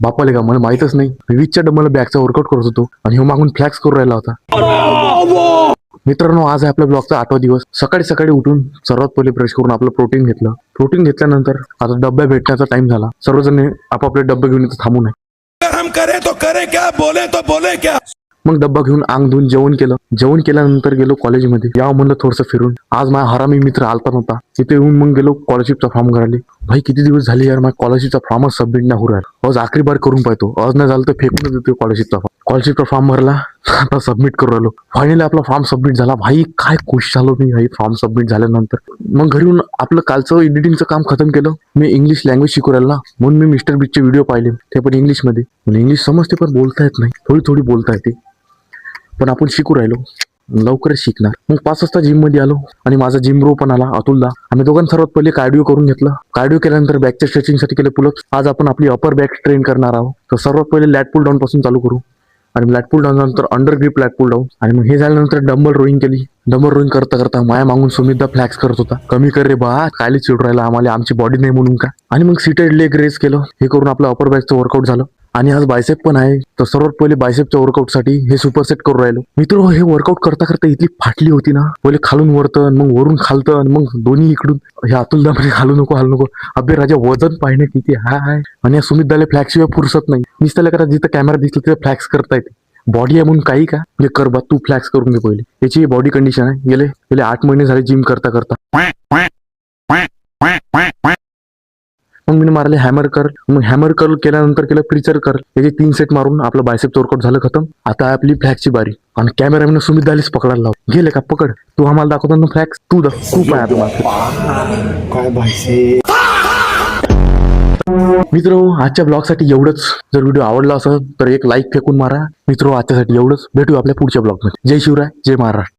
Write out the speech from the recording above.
बापाले का मला माहितच नाही. मी 20च्या डब्याला बॅगचा वर्कआउट करत होतो आणि ह्यो मागून फ्लॅक्स करून राहिला होता. मित्रांनो, आज आहे आपल्या ब्लॉगचा 8वा दिवस. सकाळी सकाळी उठून सर्वात पहिले ब्रश करून आपलं प्रोटीन घेतलं. प्रोटीन घेतल्यानंतर आता डब्या भेटण्याचा टाइम झाला. सर्वजण आपापले डब्बे घेऊन इथं थांबून आहे. हम करे तो करे क्या, बोले तो बोले क्या. मग डब्बा घेऊन अंग धुवून जेवण केलं. जेवण केल्यानंतर गेलो कॉलेजमध्ये. यावं म्हणलं थोडंसं फिरून. आज माझा हरामी मित्र आलता नव्हता. तिथे येऊन मग गेलो स्कॉलरशिपचा फॉर्म भरायला. भाई किती दिवस झाले यार, माझ्या स्कॉलरशिपचा फॉर्मच सबमिट नाही होऊ राहिला. आज आखरी बार करून पाहतो. आज नाही झालं तर फेकून देतो स्कॉलरशिपचा फॉर्म. स्कॉलरशिपचा फॉर्म भरला, आता सबमिट करू राहिलो. फायनली आपला फॉर्म सबमिट झाला. भाई काय खुश झालो मी भाई फॉर्म सबमिट झाल्यानंतर. मग घरी येऊन आपलं कालचं एडिटिंगचं काम खतम केलं. मी इंग्लिश लँग्वेज शिकू राहिला म्हणून मी मिस्टर बीचचे व्हिडिओ पाहिले, ते पण इंग्लिशमध्ये. इंग्लिश समजते पण बोलता येत नाही, थोडी थोडी बोलता येते. पण आपण शिकू राहिलो, लवकरच शिकणार. मग 5 वाजता जिम मध्ये आलो आणि माझा जिम ब्रो पण आला, अतुलदा. आम्ही दोघांनी सर्वात पहिले कार्डिओ करून घेतलं. कार्डिओ केल्यानंतर बॅकच्या स्ट्रेचिंगसाठी केलं पुलअप्स. आज आपण आपली अपर बॅक ट्रेन करणार आहोत. तर सर्वात पहिले लॅट पुल डाऊन पासून चालू करू. आणि लॅट पुल डाऊन नंतर अंडर ग्रिप लॅट पुल डाऊन. आणि मग हे झाल्यानंतर डंबल रोईंग केली. डंबल रोईंग करता करता माया मागून सुमितदा फ्लॅक्स करत होता. कमी कर रे बा, कायले चिडू राहिला, आम्हाला आमची बॉडी नाही म्हणून का. आणि मग सीटेड लेग रेस केलं. हे करून आपलं अपर बॅकचं वर्कआउट झालं. आणि आज बायसेप पण आहे. तर सर्वात पहिले बायसेपच्या वर्कआउटसाठी हे सुपर सेट करू राहिलो. मित्र, हे वर्कआउट करता करता इथली फाटली होती ना. पहिले खालून वरतन, मग वरून खालतन, मग दोन्ही इकडून. हे अतुलदा म्हणजे हालू नको. अबे राजा, वजन पाहिजे किती हाय. आणि सुमितदाले फ्लॅक्स शिवाय फुरसत नाही. मीच त्याला करा जिथं कॅमेरा दिसला तिथं फ्लॅक्स करता येते. बॉडी आहे म्हणून काही का, म्हणजे कर बा तू फ्लॅक्स करून घे पहिले. याची बॉडी कंडिशन आहे. गेले 8 महिने झाले जिम करता करता. मग मी मारले हॅमर कर. मग हॅमर कर्ल केल्यानंतर केलं प्रीचर कर्ल. याचे 3 सेट मारून आपलं बायसेप वर्कआउट झालं खतम. आता आपली फ्लॅक्सची बारी. आणि कॅमेरामॅन सुमित दालीच पकडायला लाव. गेले का पकड, तू आम्हाला दाखवतो ना फ्लॅक्स. तू पाय आपला मित्र. आजच्या ब्लॉगसाठी एवढंच. जर व्हिडिओ आवडला असेल तर एक लाईक फेकून मारा. मित्र, आजच्यासाठी एवढंच. भेटू आपल्या पुढच्या ब्लॉगमध्ये. जय शिवराय, जय महाराष्ट्र.